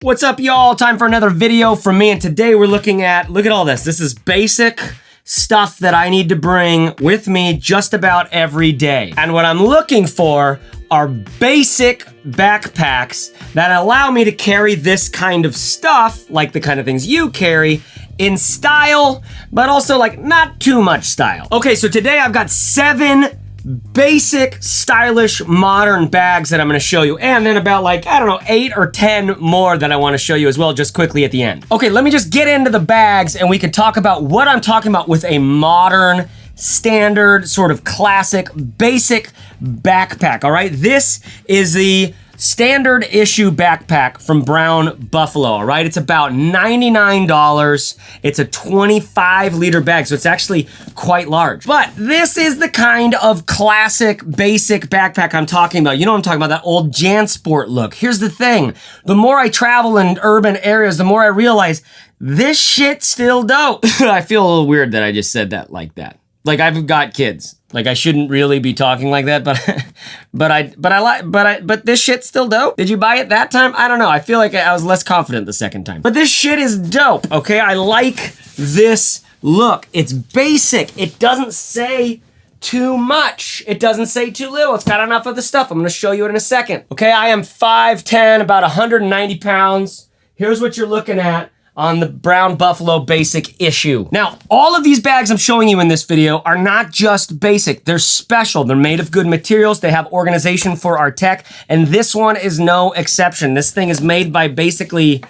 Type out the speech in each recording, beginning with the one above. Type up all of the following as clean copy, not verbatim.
What's up, y'all? Time for another video from me, and today we're looking at, look at all this. This is basic stuff that I need to bring with me just about every day. And what I'm looking for are basic backpacks that allow me to carry this kind of stuff, like the kind of things you carry, in style, but also like not too much style. Okay, so today I've got 7 basic, stylish, modern bags that I'm gonna show you, and then about like, I don't know, 8 or 10 more that I wanna show you as well, just quickly at the end. Okay, let me just get into the bags and we can talk about what I'm talking about with a modern, standard, sort of classic, basic backpack, all right? This is the standard issue backpack from Brown Buffalo, all right? It's about $99. It's a 25-liter bag, so it's actually quite large. But this is the kind of classic, basic backpack I'm talking about. You know what I'm talking about, that old JanSport look. Here's the thing. The more I travel in urban areas, the more I realize this shit's still dope. I feel a little weird that I just said that like that. Like, I've got kids. Like, I shouldn't really be talking like that, but this shit's still dope. Did you buy it that time? I don't know. I feel like I was less confident the second time. But this shit is dope, okay? I like this look. It's basic. It doesn't say too much. It doesn't say too little. It's got enough of the stuff. I'm gonna show you it in a second. Okay, I am 5'10", about 190 pounds. Here's what you're looking at on the Brown Buffalo basic issue. Now, all of these bags I'm showing you in this video are not just basic, they're special. They're made of good materials, they have organization for our tech, and this one is no exception. This thing is made by basically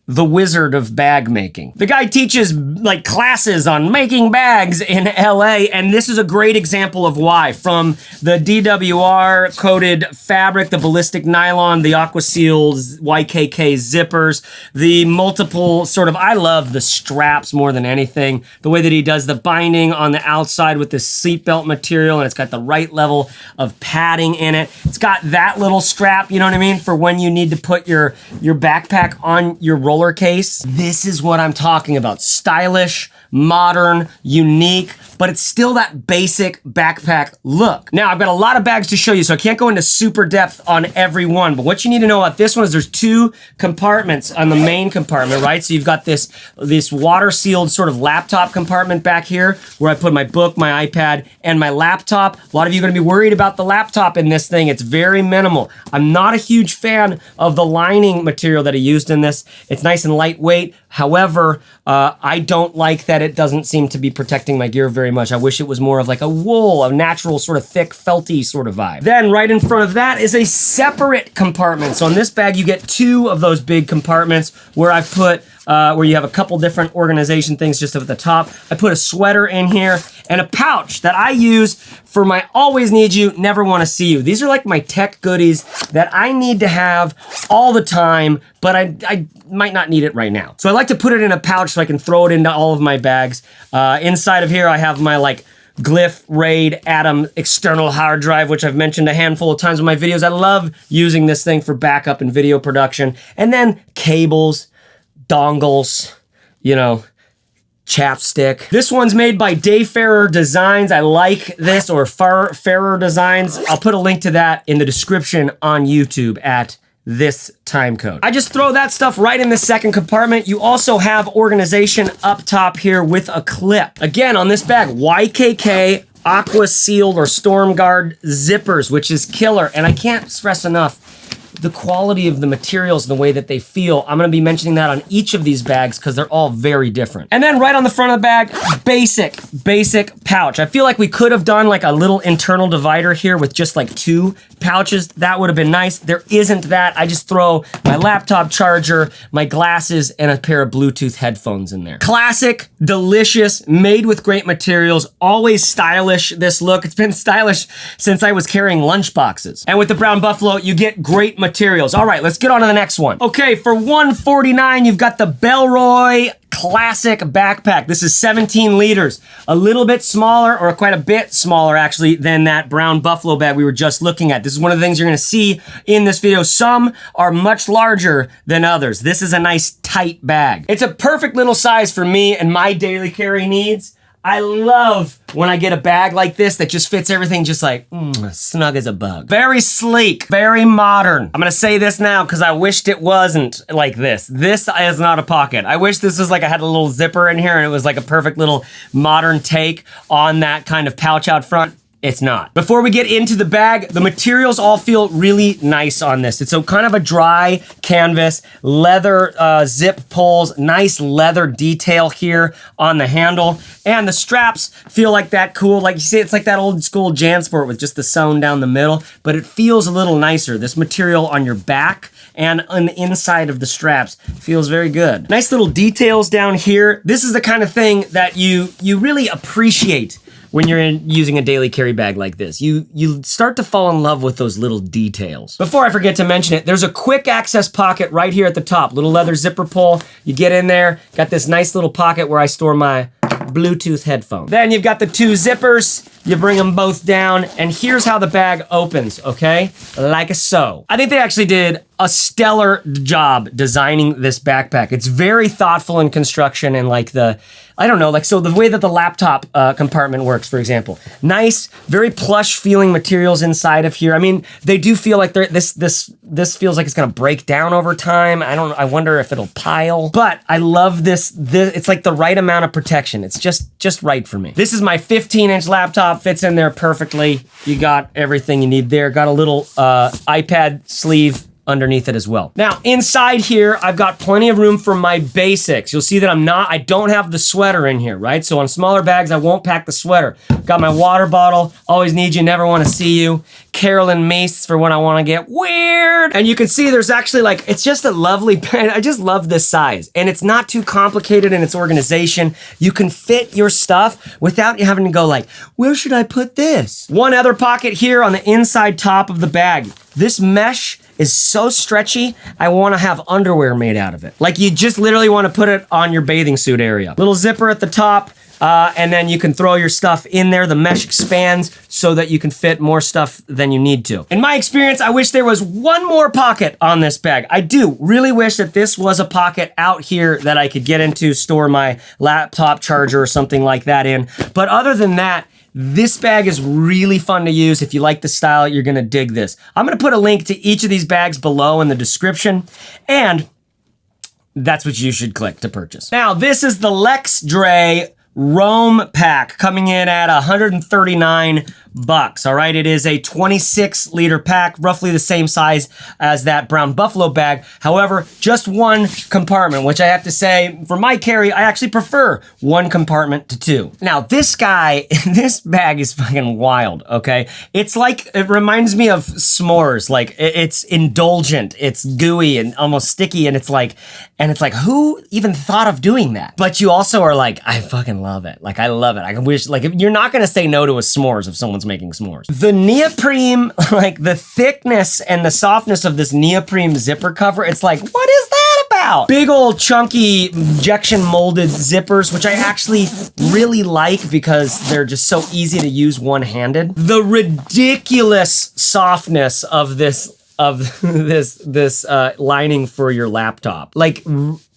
the wizard of bag making. The guy teaches like classes on making bags in LA, and this is a great example of why. From the DWR coated fabric, the ballistic nylon, the aqua seals, YKK zippers, the multiple sort of, I love the straps more than anything. The way that he does the binding on the outside with this seatbelt material, and it's got the right level of padding in it. It's got that little strap, you know what I mean, for when you need to put your backpack on your roller case. This is what I'm talking about. Stylish, modern, unique, but it's still that basic backpack look. Now, I've got a lot of bags to show you, so I can't go into super depth on every one, but what you need to know about this one is there's 2 compartments on the main compartment, right? So you've got this water-sealed sort of laptop compartment back here where I put my book, my iPad, and my laptop. A lot of you are gonna be worried about the laptop in this thing. It's very minimal. I'm not a huge fan of the lining material that I used in this. It's nice and lightweight. However, I don't like that it doesn't seem to be protecting my gear very much. I wish it was more of like a wool, a natural sort of thick, felty sort of vibe. Then right in front of that is a separate compartment. So in this bag, you get 2 of those big compartments where I've put, where you have a couple different organization things just up at the top. I put a sweater in here and a pouch that I use for my always need you, never want to see you. These are like my tech goodies that I need to have all the time, but I might not need it right now. So I like to put it in a pouch so I can throw it into all of my bags. Inside of here, I have my like Glyph RAID Atom external hard drive, which I've mentioned a handful of times in my videos. I love using this thing for backup and video production. And then cables, dongles, you know, chapstick. This one's made by Dayfarer Designs. I like this, or Farer Designs. I'll put a link to that in the description on YouTube at this time code. I just throw that stuff right in the second compartment. You also have organization up top here with a clip. Again, on this bag, YKK aqua sealed or storm guard zippers, which is killer. And I can't stress enough the quality of the materials and the way that they feel. I'm gonna be mentioning that on each of these bags because they're all very different. And then right on the front of the bag, basic pouch. I feel like we could have done like a little internal divider here with just like 2 pouches. That would have been nice. There isn't that. I just throw my laptop charger, my glasses, and a pair of Bluetooth headphones in there. Classic, delicious, made with great materials, always stylish, this look. It's been stylish since I was carrying lunch boxes. And with the Brown Buffalo, you get great materials. All right, let's get on to the next one. Okay, for $149, you've got the Bellroy classic backpack. This is 17 liters, a little bit smaller, or quite a bit smaller actually, than that Brown Buffalo bag we were just looking at. This is one of the things you're gonna see in this video. Some are much larger than others. This is a nice tight bag. It's a perfect little size for me and my daily carry needs. I love when I get a bag like this that just fits everything just like, snug as a bug. Very sleek, very modern. I'm gonna say this now because I wished it wasn't like this. This is not a pocket. I wish this was like I had a little zipper in here and it was like a perfect little modern take on that kind of pouch out front. It's not. Before we get into the bag, the materials all feel really nice on this. It's a kind of a dry canvas, leather zip pulls, nice leather detail here on the handle, and the straps feel like that cool, like you see, it's like that old school JanSport with just the sewn down the middle, but it feels a little nicer. This material on your back and on the inside of the straps feels very good. Nice little details down here. This is the kind of thing that you really appreciate when you're using a daily carry bag like this. You start to fall in love with those little details. Before I forget to mention it, there's a quick access pocket right here at the top. Little leather zipper pull. You get in there, got this nice little pocket where I store my Bluetooth headphone. Then you've got the two zippers. You bring them both down, and here's how the bag opens, okay? Like so. I think they actually did a stellar job designing this backpack. It's very thoughtful in construction and like the, I don't know, like so the way that the laptop compartment works, for example. Nice, very plush feeling materials inside of here. I mean, they do feel like this feels like it's gonna break down over time. I wonder if it'll pile, but I love this, it's like the right amount of protection. It's just right for me. This is my 15-inch laptop, fits in there perfectly. You got everything you need there. Got a little iPad sleeve underneath it as well. Now, inside here, I've got plenty of room for my basics. You'll see that I don't have the sweater in here, right? So on smaller bags, I won't pack the sweater. Got my water bottle, always need you, never wanna see you. Carolyn Mace for when I wanna get weird. And you can see there's actually like, it's just a lovely pen. I just love this size. And it's not too complicated in its organization. You can fit your stuff without having to go like, where should I put this? One other pocket here on the inside top of the bag. This mesh is so stretchy, I wanna have underwear made out of it. Like you just literally wanna put it on your bathing suit area. Little zipper at the top, and then you can throw your stuff in there. The mesh expands so that you can fit more stuff than you need to. In my experience, I wish there was one more pocket on this bag. I do really wish that this was a pocket out here that I could get into, store my laptop charger or something like that in. But other than that, this bag is really fun to use. If you like the style, you're gonna dig this. I'm gonna put a link to each of these bags below in the description, and that's what you should click to purchase. Now, this is the Lexdray Roam pack coming in at $139. All right, it is a 26-liter pack, roughly the same size as that brown buffalo bag. However, just one compartment, which I have to say, for my carry, I actually prefer one compartment to two. Now, this guy, this bag is fucking wild, okay? It's like, it reminds me of s'mores. Like, it's indulgent, it's gooey and almost sticky, and it's like, who even thought of doing that? But you also are like, I fucking love it. Like, I love it. I wish, like, you're not gonna say no to a s'mores if someone's making s'mores. The neoprene, like the thickness and the softness of this neoprene zipper cover, it's like, what is that about? Big old chunky injection molded zippers, which I actually really like because they're just so easy to use one-handed. The ridiculous softness of this lining for your laptop. Like,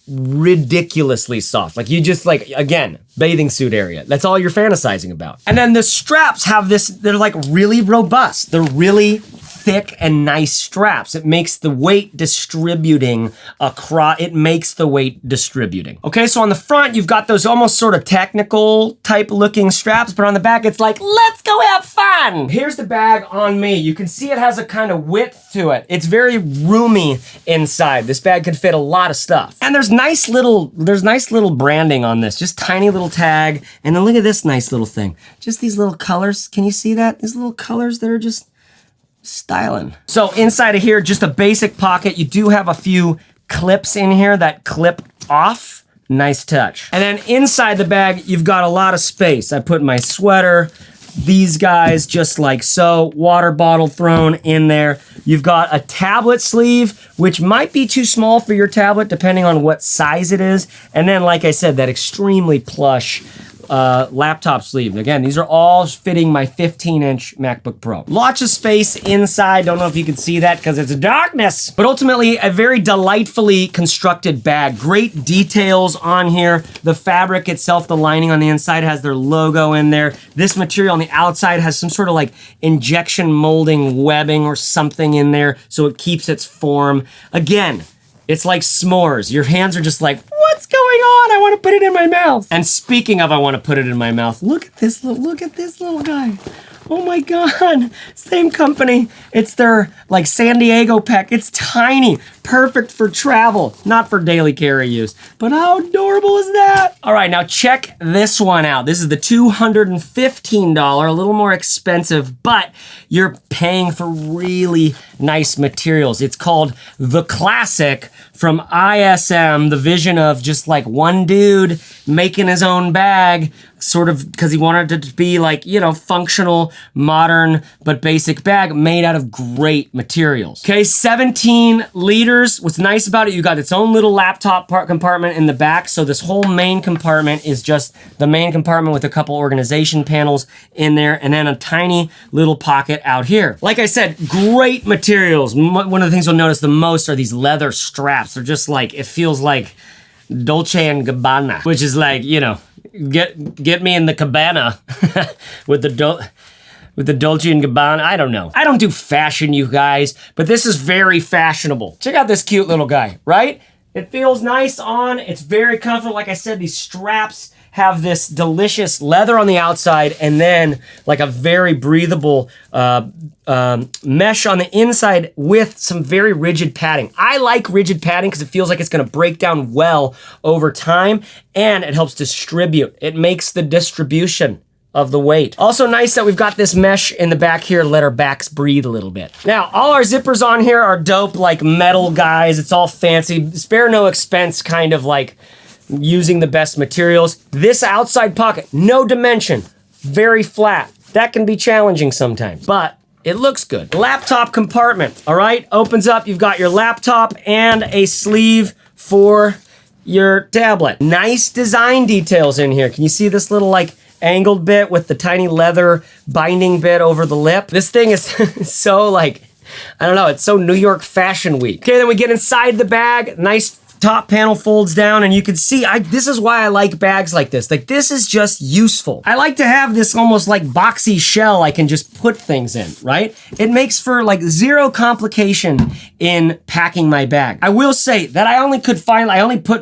ridiculously soft. Like you just like, again, bathing suit area. That's all you're fantasizing about. And then the straps have this, they're like really robust. They're really thick and nice straps. It makes the weight distributing across, Okay, so on the front, you've got those almost sort of technical type looking straps, but on the back, it's like, let's go have fun. Here's the bag on me. You can see it has a kind of width to it. It's very roomy inside. This bag could fit a lot of stuff. And there's nice little branding on this, just tiny little tag. And then look at this nice little thing. Just these little colors. Can you see that? These little colors that are just styling. So inside of here, just a basic pocket. You do have a few clips in here that clip off. Nice touch. And then inside the bag, you've got a lot of space. I put my sweater, these guys just like so, water bottle thrown in there. You've got a tablet sleeve, which might be too small for your tablet depending on what size it is. And then, like I said, that extremely plush laptop sleeve. Again, these are all fitting my 15-inch MacBook Pro. Lots of space inside. Don't know if you can see that because it's darkness. But ultimately, a very delightfully constructed bag. Great details on here. The fabric itself, the lining on the inside has their logo in there. This material on the outside has some sort of like injection molding webbing or something in there so it keeps its form. Again, it's like s'mores. Your hands are just like, what's going on? I want to put it in my mouth. And speaking of I want to put it in my mouth, look at this little guy. Oh my God, same company. It's their like San Diego pack. It's tiny, perfect for travel, not for daily carry use. But how adorable is that? All right, now check this one out. This is the $215, a little more expensive, but you're paying for really nice materials. It's called The Classic from ISM, the vision of just like one dude making his own bag, sort of because he wanted it to be like, you know, functional, modern, but basic bag made out of great materials. Okay, 17 liters. What's nice about it, you got its own little laptop compartment in the back. So this whole main compartment is just the main compartment with a couple organization panels in there and then a tiny little pocket out here. Like I said, great materials. One of the things you'll notice the most are these leather straps. They're just like, it feels like Dolce and Gabbana, which is like, you know, get me in the cabana with the Dolce and Gabbana. I don't know. I don't do fashion, you guys, but this is very fashionable. Check out this cute little guy, right? It feels nice on. It's very comfortable. Like I said, these straps have this delicious leather on the outside and then like a very breathable mesh on the inside with some very rigid padding. I like rigid padding because it feels like it's gonna break down well over time and it helps distribute. It makes the distribution of the weight. Also nice that we've got this mesh in the back here to let our backs breathe a little bit. Now, all our zippers on here are dope, like metal guys. It's all fancy, spare no expense, kind of like using the best materials. This outside pocket, no dimension, very flat. That can be challenging sometimes, but it looks good. Laptop compartment, all right? Opens up, you've got your laptop and a sleeve for your tablet. Nice design details in here. Can you see this little like angled bit with the tiny leather binding bit over the lip? This thing is so like, I don't know, it's so New York Fashion Week. Okay, then we get inside the bag, nice top panel folds down and you can see, this is why I like bags like this. Like this is just useful. I like to have this almost like boxy shell I can just put things in, right? It makes for like zero complication in packing my bag. I will say that I only put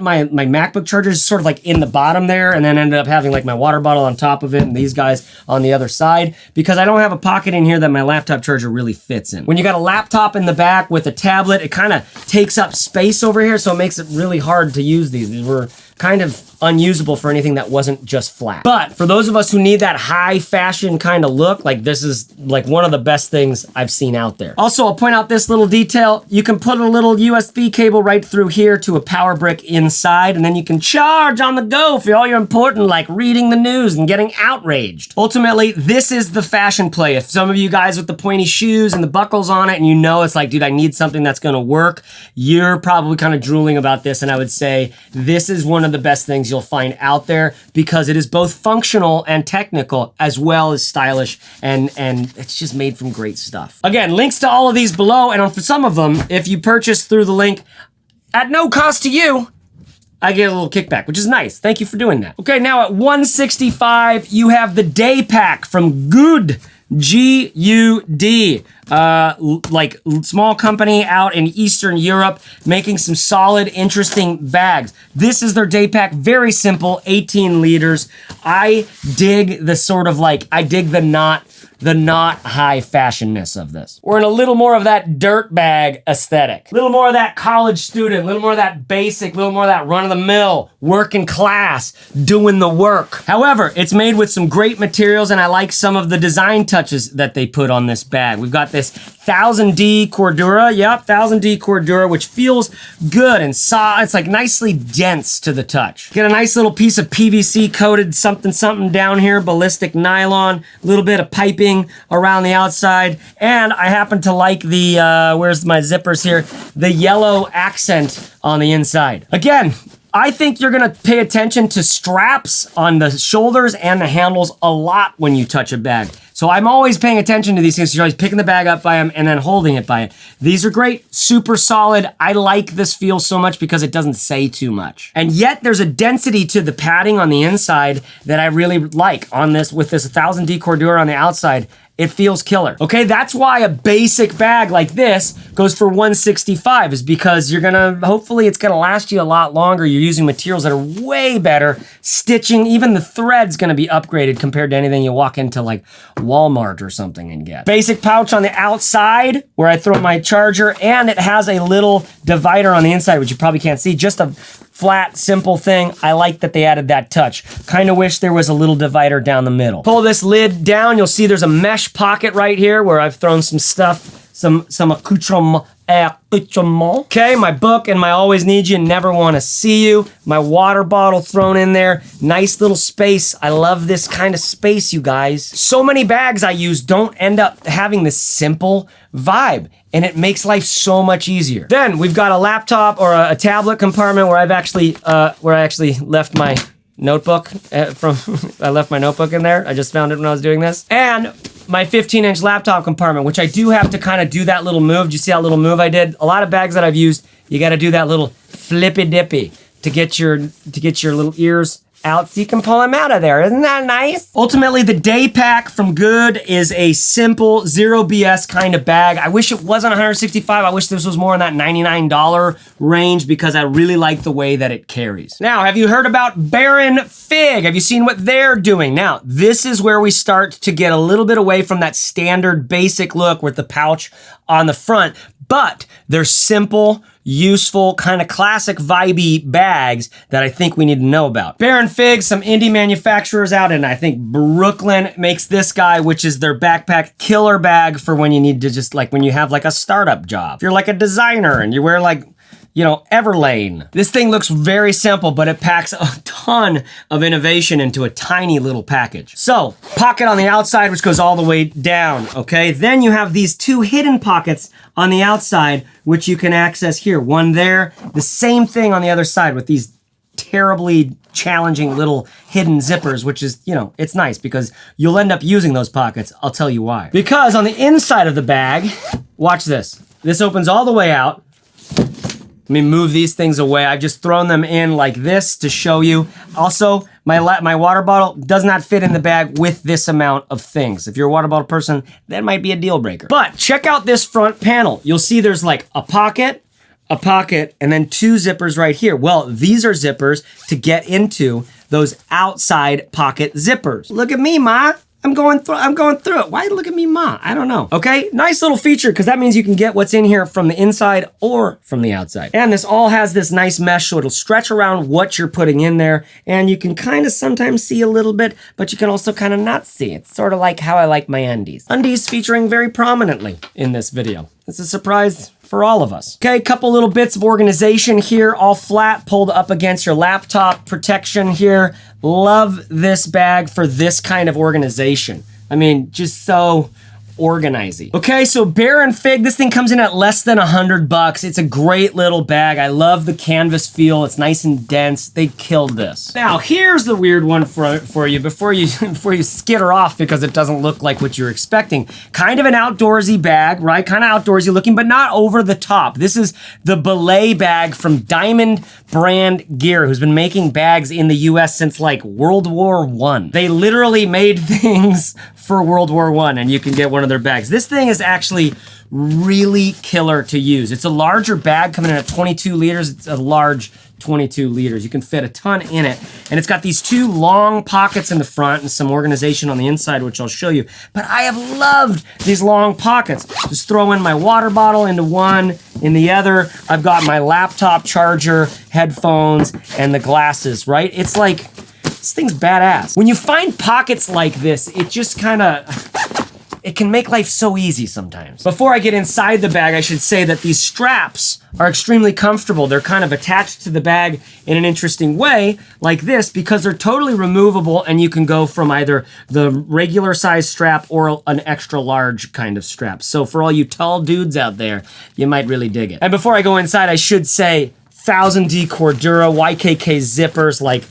my MacBook chargers sort of like in the bottom there and then ended up having like my water bottle on top of it and these guys on the other side because I don't have a pocket in here that my laptop charger really fits in. When you got a laptop in the back with a tablet, it kind of takes up space over here, so it makes it really hard to use these. These were kind of unusable for anything that wasn't just flat. But for those of us who need that high fashion kind of look, like this is like one of the best things I've seen out there. Also, I'll point out this little detail. You can put a little USB cable right through here to a power brick inside, and then you can charge on the go for all your important, like reading the news and getting outraged. Ultimately, this is the fashion play. If some of you guys with the pointy shoes and the buckles on it, and you know it's like, dude, I need something that's gonna work, you're probably kind of drooling about this, and I would say this is one of the best things you'll find out there because it is both functional and technical as well as stylish and it's just made from great stuff. Again, links to all of these below, and for some of them, if you purchase through the link at no cost to you, I get a little kickback, which is nice. Thank you for doing that. Okay, now at $165, you have the Daypack from Gud, G-U-D. Like small company out in Eastern Europe making some solid, interesting bags. This is their Daypack, very simple, 18 liters. I dig the sort of like, I dig the not high fashionness of this. We're in a little more of that dirt bag aesthetic. A little more of that college student, a little more of that basic, a little more of that run-of-the-mill, working class, doing the work. However, it's made with some great materials and I like some of the design touches that they put on this bag. We've got this 1000D Cordura, yep, 1000D Cordura, which feels good and soft. It's like nicely dense to the touch. Get a nice little piece of PVC coated something down here, ballistic nylon, a little bit of piping around the outside, and I happen to like the, where's my zippers here, the yellow accent on the inside. Again, I think you're gonna pay attention to straps on the shoulders and the handles a lot when you touch a bag. So I'm always paying attention to these things. You're always picking the bag up by them and then holding it by it. These are great, super solid. I like this feel so much because it doesn't say too much. And yet there's a density to the padding on the inside that I really like on this, with this 1000D Cordura on the outside. It feels killer. Okay, that's why a basic bag like this goes for $165, is because you're gonna, hopefully it's gonna last you a lot longer. You're using materials that are way better. Stitching, even the thread's gonna be upgraded compared to anything you walk into like Walmart or something and get. Basic pouch on the outside where I throw my charger, and it has a little divider on the inside, which you probably can't see. Just a flat, simple thing. I like that they added that touch. Kind of wish there was a little divider down the middle. Pull this lid down, you'll see there's a mesh pocket right here where I've thrown some stuff, some accoutrement. Okay, my book and my always need you, never want to see you. My water bottle thrown in there. Nice little space. I love this kind of space, you guys. So many bags I use don't end up having this simple vibe, and it makes life so much easier. Then we've got a laptop or a tablet compartment where I actually left my notebook I left my notebook in there. I just found it when I was doing this. And my 15-inch laptop compartment, which I do have to kind of do that little move. Do you see that little move I did? A lot of bags that I've used, you got to do that little flippy dippy to get your little ears out so you can pull them out of there. Isn't that nice? Ultimately, the Daypack from Gud is a simple, zero BS kind of bag. I wish it wasn't $165. I wish this was more in that $99 range because I really like the way that it carries. Now, have you heard about Baron Fig? Have you seen what they're doing? Now, this is where we start to get a little bit away from that standard basic look with the pouch on the front, but they're simple, useful, kind of classic vibey bags that I think we need to know about. Baron Fig, some indie manufacturers out in, I think, Brooklyn makes this guy, which is their backpack killer bag for when you need to just, like, when you have like a startup job. If you're like a designer and you wear like, you know, Everlane. This thing looks very simple, but it packs a ton of innovation into a tiny little package. So, pocket on the outside, which goes all the way down, okay? Then you have these two hidden pockets on the outside, which you can access here. One there, the same thing on the other side with these terribly challenging little hidden zippers, which is, you know, it's nice because you'll end up using those pockets. I'll tell you why. Because on the inside of the bag, watch this. This opens all the way out. Let me move these things away. I've just thrown them in like this to show you. Also, my water bottle does not fit in the bag with this amount of things. If you're a water bottle person, that might be a deal breaker. But check out this front panel. You'll see there's like a pocket, and then two zippers right here. Well, these are zippers to get into those outside pocket zippers. Look at me, Ma. I'm going through it. Why look at me, Ma? I don't know. Okay, nice little feature because that means you can get what's in here from the inside or from the outside. And this all has this nice mesh, so it'll stretch around what you're putting in there. And you can kind of sometimes see a little bit, but you can also kind of not see. It's sort of like how I like my undies. Undies featuring very prominently in this video. It's a surprise for all of us. Okay, couple little bits of organization here, all flat, pulled up against your laptop, protection here. Love this bag for this kind of organization. I mean, just so organizing. Okay, so Baron Fig, this thing comes in at less than $100. It's a great little bag. I love the canvas feel. It's nice and dense. They killed this. Now, here's the weird one for you before you skitter off because it doesn't look like what you're expecting. Kind of an outdoorsy bag, right? Kind of outdoorsy looking, but not over the top. This is the Belay bag from Diamond Brand Gear, who's been making bags in the US since like World War I. They literally made things for World War I, and you can get one of their bags. This thing is actually really killer to use. It's a larger bag coming in at 22 liters. It's a large 22 liters. You can fit a ton in it. And it's got these two long pockets in the front and some organization on the inside, which I'll show you. But I have loved these long pockets. Just throw in my water bottle into one. In the other, I've got my laptop charger, headphones, and the glasses, right? It's like, this thing's badass. When you find pockets like this, it just kind of, it can make life so easy sometimes. Before I get inside the bag, I should say that these straps are extremely comfortable. They're kind of attached to the bag in an interesting way, like this, because they're totally removable and you can go from either the regular size strap or an extra large kind of strap. So for all you tall dudes out there, you might really dig it. And before I go inside, I should say, 1000D Cordura, YKK zippers, like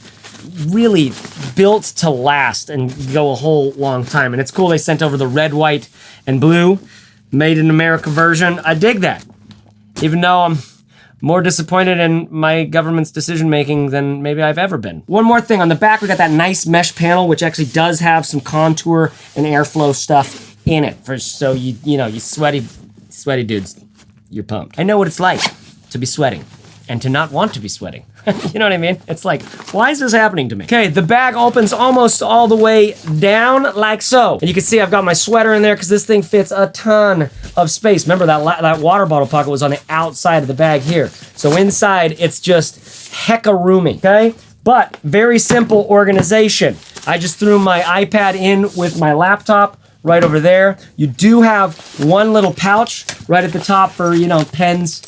really built to last and go a whole long time. And it's cool they sent over the red, white, and blue made in America version. I dig that. Even though I'm more disappointed in my government's decision making than maybe I've ever been. One more thing, on the back we got that nice mesh panel, which actually does have some contour and airflow stuff in it. So you know, you sweaty dudes, you're pumped. I know what it's like to be sweating and to not want to be sweating. You know what I mean? It's like, why is this happening to me? Okay, the bag opens almost all the way down like so. And you can see I've got my sweater in there because this thing fits a ton of space. Remember that water bottle pocket was on the outside of the bag here. So inside, it's just hecka roomy, okay? But very simple organization. I just threw my iPad in with my laptop right over there. You do have one little pouch right at the top for, you know, pens,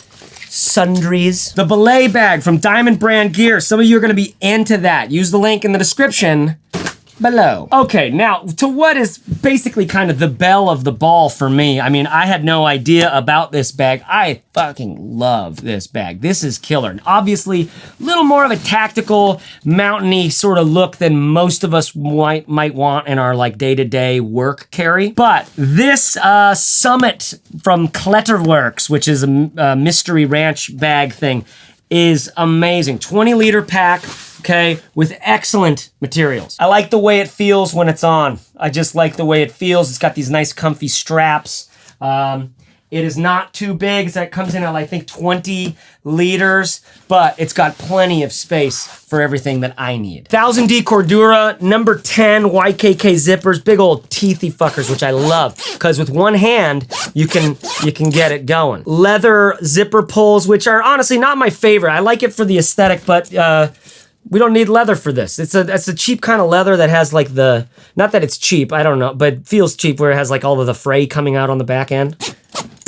sundries. The Belay bag from Diamond Brand Gear. Some of you are gonna be into that. Use the link in the description below. Okay, now to what is basically kind of the belle of the ball for me. I mean, I had no idea about this bag. I fucking love this bag. This is killer. And obviously, a little more of a tactical, mountainy sort of look than most of us might want in our like day-to-day work carry. But this Summit from Kletterworks, which is a mystery ranch bag thing, is amazing. 20-liter pack, okay, with excellent materials. I like the way it feels when it's on. I just like the way it feels. It's got these nice comfy straps. It is not too big. That comes in at, I think, 20 liters, but it's got plenty of space for everything that I need. 1000D Cordura, number 10 YKK zippers, big old teethy fuckers, which I love, because with one hand, you can get it going. Leather zipper pulls, which are honestly not my favorite. I like it for the aesthetic, but we don't need leather for this. It's a cheap kind of leather that has like the, not that it's cheap, I don't know, but feels cheap where it has like all of the fray coming out on the back end.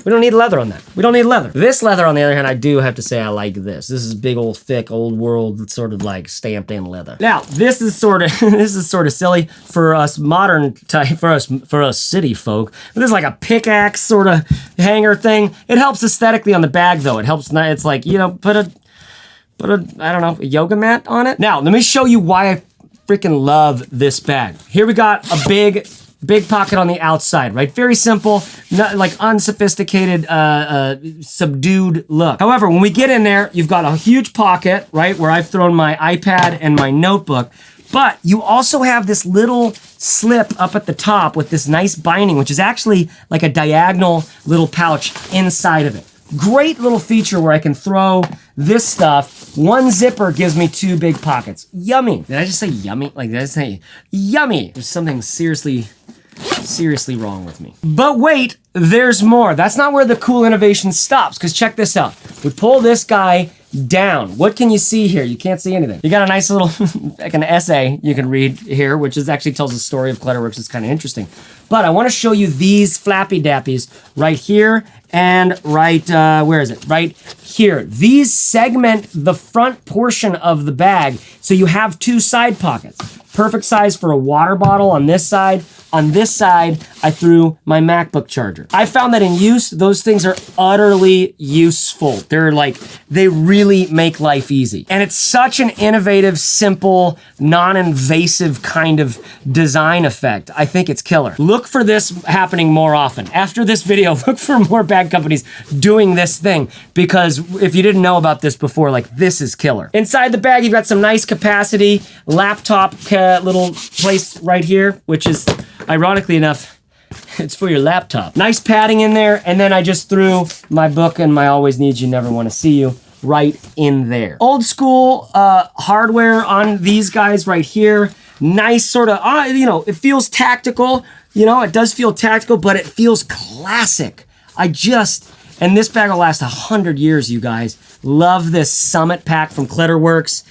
We don't need leather on that. We don't need leather. This leather, on the other hand, I do have to say I like this. This is big old thick old world sort of like stamped in leather. Now, this is sort of silly for us modern type, for us city folk. But this is like a pickaxe sort of hanger thing. It helps aesthetically on the bag though. It helps, it's like, you know, put a I don't know, a yoga mat on it. Now, let me show you why I freaking love this bag. Here we got a big pocket on the outside, right? Very simple, not like unsophisticated, subdued look. However, when we get in there, you've got a huge pocket, right? Where I've thrown my iPad and my notebook, but you also have this little slip up at the top with this nice binding, which is actually like a diagonal little pouch inside of it. Great little feature where I can throw this stuff. One zipper gives me two big pockets. Yummy. Did I just say yummy? Like, did I say yummy? There's something seriously wrong with me. But wait, there's more. That's not where the cool innovation stops, because check this out. We pull this guy down. What can you see here? You can't see anything. You got a nice little, like an essay you can read here, which actually tells the story of Kletterworks. It's kind of interesting. But I want to show you these flappy dappies right here and right, where is it? Right here. These segment the front portion of the bag, so you have two side pockets. Perfect size for a water bottle on this side. On this side, I threw my MacBook charger. I found that in use, those things are utterly useful. They're like, they really make life easy. And it's such an innovative, simple, non-invasive kind of design effect. I think it's killer. Look for this happening more often. After this video, look for more bag companies doing this thing, because if you didn't know about this before, like, this is killer. Inside the bag, you've got some nice capacity, laptop little place right here, which is, ironically enough, it's for your laptop. Nice padding in there, and then I just threw my book and my Always Need You, Never Want to See You right in there. Old school hardware on these guys right here. Nice sort of, you know, it feels tactical. You know, it does feel tactical, but it feels classic. And this bag will last 100 years, you guys. Love this Summit pack from Kletterworks.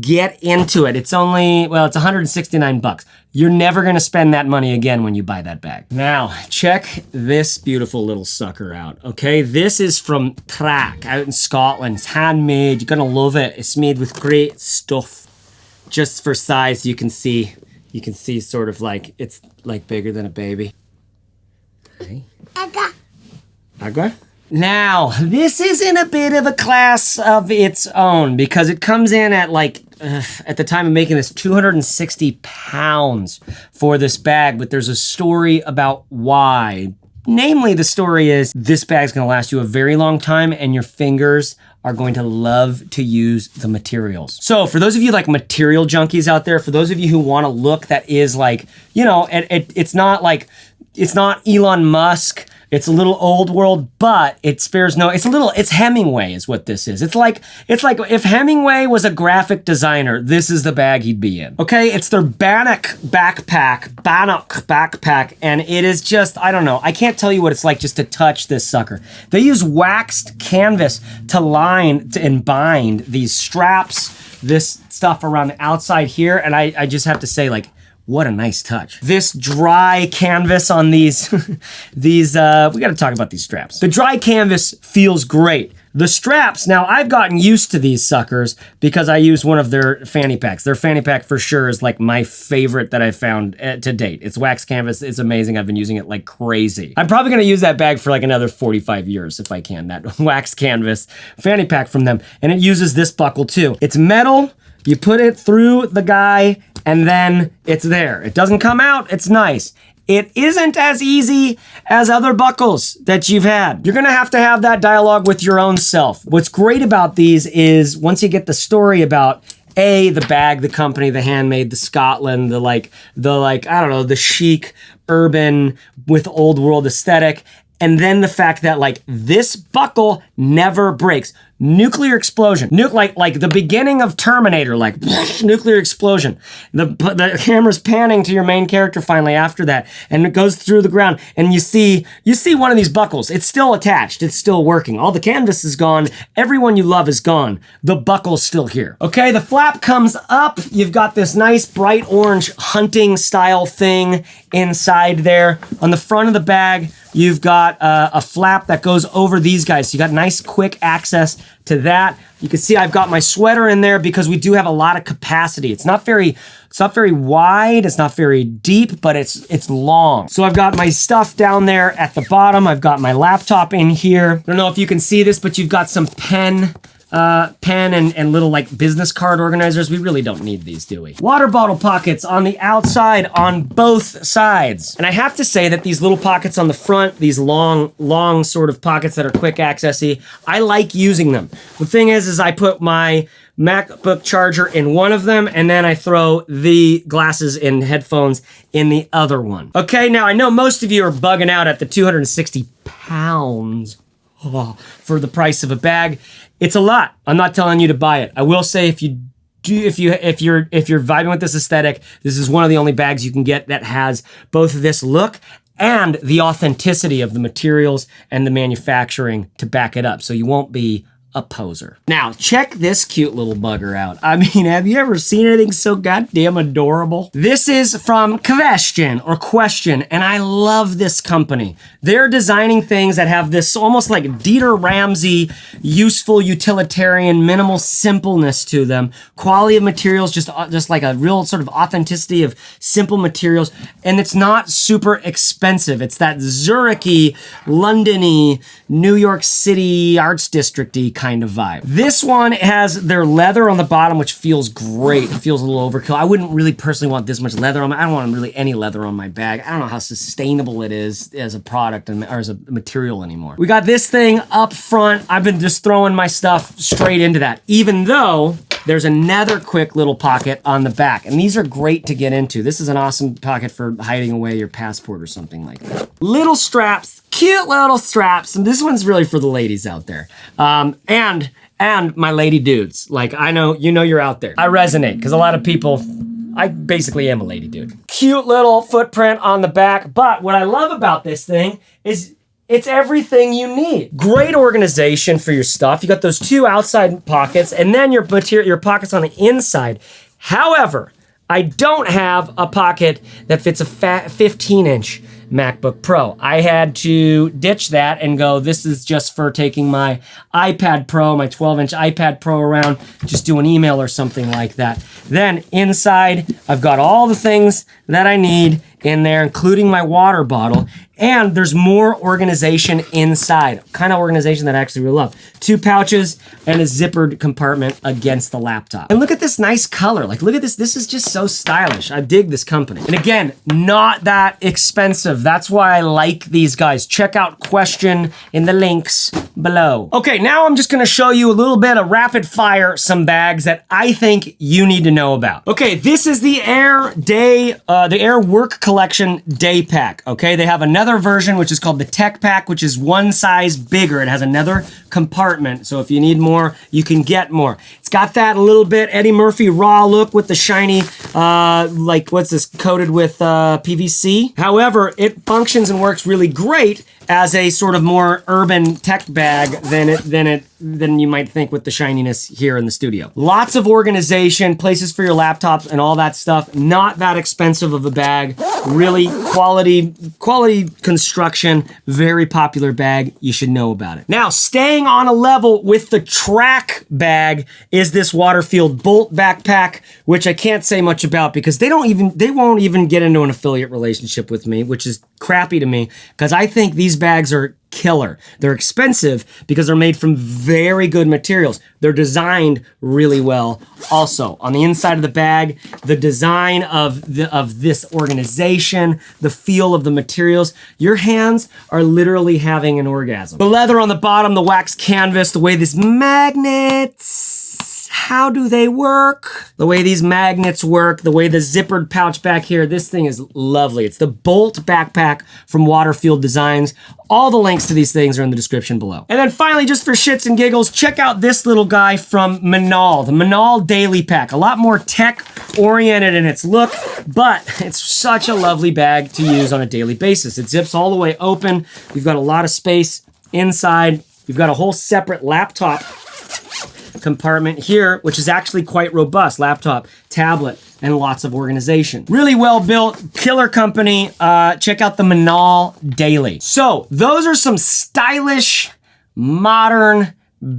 Get into it. It's only, well, it's 169 bucks. You're never gonna spend that money again when you buy that bag. Now, check this beautiful little sucker out, okay? This is from Trakke out in Scotland. It's handmade, you're gonna love it. It's made with great stuff. Just for size, you can see sort of like, it's like bigger than a baby. Hey. Aga. Now, this is in a bit of a class of its own because it comes in at like, at the time of making this, 260 pounds for this bag, but there's a story about why. Namely, the story is this bag's gonna last you a very long time and your fingers are going to love to use the materials. So for those of you like material junkies out there, for those of you who want a look that is like, you know, it's not like, it's not Elon Musk, it's a little old world, but it spares no, it's Hemingway is what this is. It's like if Hemingway was a graphic designer, this is the bag he'd be in. Okay, it's their Bannoch backpack, and it is just, I don't know, I can't tell you what it's like just to touch this sucker. They use waxed canvas to line and bind these straps, this stuff around the outside here, and I just have to say, like, what a nice touch. This dry canvas on these, we gotta talk about these straps. The dry canvas feels great. The straps, now I've gotten used to these suckers because I use one of their fanny packs. Their fanny pack for sure is like my favorite that I've found to date. It's wax canvas, it's amazing. I've been using it like crazy. I'm probably gonna use that bag for like another 45 years if I can, that wax canvas fanny pack from them. And it uses this buckle too. It's metal, you put it through the guy, and then it's there. It doesn't come out, it's nice. It isn't as easy as other buckles that you've had. You're gonna have to have that dialogue with your own self. What's great about these is once you get the story about the bag, the company, the handmade, the Scotland, the I don't know, the chic, urban with old world aesthetic, and then the fact that like this buckle never breaks. Nuclear explosion. Like the beginning of Terminator, like nuclear explosion. The camera's panning to your main character finally after that, and it goes through the ground, and you see one of these buckles. It's still attached. It's still working. All the canvas is gone. Everyone you love is gone. The buckle's still here. Okay, the flap comes up. You've got this nice bright orange hunting style thing inside there. On the front of the bag, you've got a flap that goes over these guys. So you got nice quick access to that. You can see I've got my sweater in there because we do have a lot of capacity. It's not very wide, it's not very deep, but it's long. So I've got my stuff down there at the bottom. I've got my laptop in here. I don't know if you can see this, but you've got some pen and little like business card organizers. We really don't need these, do we? Water bottle pockets on the outside on both sides. And I have to say that these little pockets on the front, these long sort of pockets that are quick accessy, I like using them. The thing is I put my MacBook charger in one of them, and then I throw the glasses and headphones in the other one. Okay, now I know most of you are bugging out at the 260 pounds for the price of a bag. It's a lot. I'm not telling you to buy it. I will say if you're vibing with this aesthetic, this is one of the only bags you can get that has both this look and the authenticity of the materials and the manufacturing to back it up. So you won't be a poser. Now, check this cute little bugger out. I mean, have you ever seen anything so goddamn adorable? This is from Qwstion, and I love this company. They're designing things that have this almost like Dieter Ramsey, useful, utilitarian, minimal simpleness to them. Quality of materials, just like a real sort of authenticity of simple materials, and it's not super expensive. It's that Zurich-y, London-y, New York City Arts District-y kind of vibe. This one has their leather on the bottom, which feels great. It feels a little overkill. I wouldn't really personally want this much leather on my, I don't want really any leather on my bag. I don't know how sustainable it is as a product or as a material anymore. We got this thing up front. I've been just throwing my stuff straight into that, even though there's another quick little pocket on the back, and these are great to get into. This is an awesome pocket for hiding away your passport or something like that. Little straps, cute little straps, and this one's really for the ladies out there. And my lady dudes. Like, I know, you know you're out there. I resonate, because a lot of people, I basically am a lady dude. Cute little footprint on the back, but what I love about this thing is it's everything you need. Great organization for your stuff. You got those two outside pockets, and then your pockets on the inside. However, I don't have a pocket that fits a 15-inch MacBook Pro. I had to ditch that and go, this is just for taking my iPad Pro, my 12-inch iPad Pro around, just do an email or something like that. Then inside, I've got all the things that I need in there, including my water bottle. And there's more organization inside. Kind of organization that I actually really love. 2 pouches and a zippered compartment against the laptop. And look at this nice color. Like, look at this. This is just so stylish. I dig this company. And again, not that expensive. That's why I like these guys. Check out Qwstion in the links below. Okay, now I'm just gonna show you a little bit of rapid fire, some bags that I think you need to know about. Okay, this is the Aer Work Collection Daypack. Okay, they have another version which is called the Tech Pack, which is 1 size bigger. It has another compartment, so if you need more, you can get more. It's got that a little bit Eddie Murphy raw look with the shiny, like what's this, coated with PVC. However, it functions and works really great as a sort of more urban tech bag than you might think with the shininess here in the studio. Lots of organization, places for your laptops and all that stuff. Not that expensive of a bag. Really quality construction, very popular bag. You should know about it. Now, staying on a level with the Trakke bag is this Waterfield Bolt backpack, which I can't say much about because they won't even get into an affiliate relationship with me, which is crappy to me because I think these bags are killer. They're expensive because they're made from very good materials. They're designed really well. Also, on the inside of the bag, the design of this organization, the feel of the materials, your hands are literally having an orgasm. The leather on the bottom, the wax canvas, the way these magnets, how do they work? The way these magnets work, the way the zippered pouch back here, this thing is lovely. It's the Bolt backpack from Waterfield Designs. All the links to these things are in the description below. And then finally, just for shits and giggles, check out this little guy from Minaal, the Minaal Daily pack. A lot more tech-oriented in its look, but it's such a lovely bag to use on a daily basis. It zips all the way open. You've got a lot of space inside. You've got a whole separate laptop compartment here, which is actually quite robust. Laptop, tablet, and lots of organization. Really well built, killer company. Check out the Minaal Daily. So those are some stylish, modern,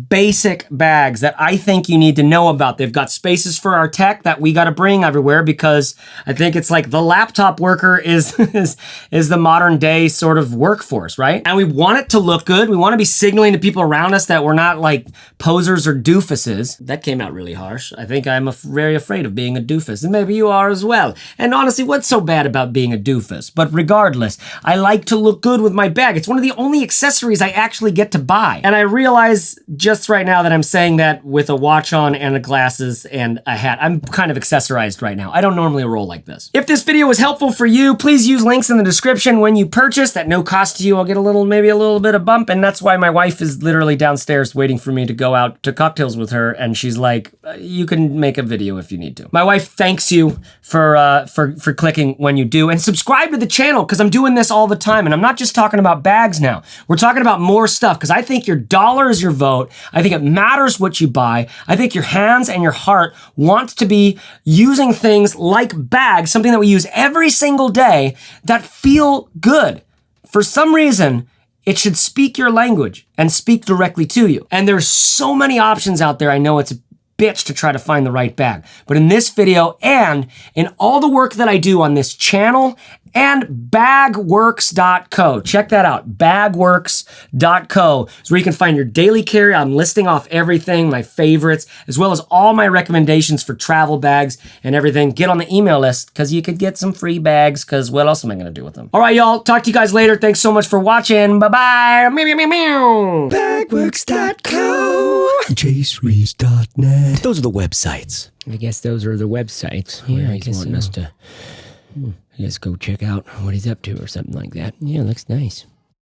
basic bags that I think you need to know about. They've got spaces for our tech that we got to bring everywhere because I think it's like the laptop worker is the modern day sort of workforce, right? And we want it to look good. We want to be signaling to people around us that we're not like posers or doofuses. That came out really harsh. I think I'm very afraid of being a doofus, and maybe you are as well. And honestly, what's so bad about being a doofus? But regardless, I like to look good with my bag. It's one of the only accessories I actually get to buy. And I realize just right now that I'm saying that with a watch on and the glasses and a hat. I'm kind of accessorized right now. I don't normally roll like this. If this video was helpful for you, please use links in the description when you purchase. At no cost to you, I'll get maybe a little bit of bump, and that's why my wife is literally downstairs waiting for me to go out to cocktails with her, and she's like, you can make a video if you need to. My wife thanks you for clicking when you do, and subscribe to the channel because I'm doing this all the time, and I'm not just talking about bags now. We're talking about more stuff because I think your dollar is your vote. I think it matters what you buy. I think your hands and your heart want to be using things like bags, something that we use every single day, that feel good. For some reason, it should speak your language and speak directly to you. And there's so many options out there. I know it's a bitch to try to find the right bag. But in this video and in all the work that I do on this channel and bagworks.co, check that out, bagworks.co is where you can find your daily carry. I'm listing off everything, my favorites, as well as all my recommendations for travel bags and everything. Get on the email list because you could get some free bags because what else am I going to do with them? All right, y'all, talk to you guys later. Thanks so much for watching. Bye-bye. Bagworks.co. JaceReeves.net. Those are the websites. I guess those are the websites. Yeah, I guess wanting us to, I guess go check out what he's up to or something like that. Yeah, looks nice.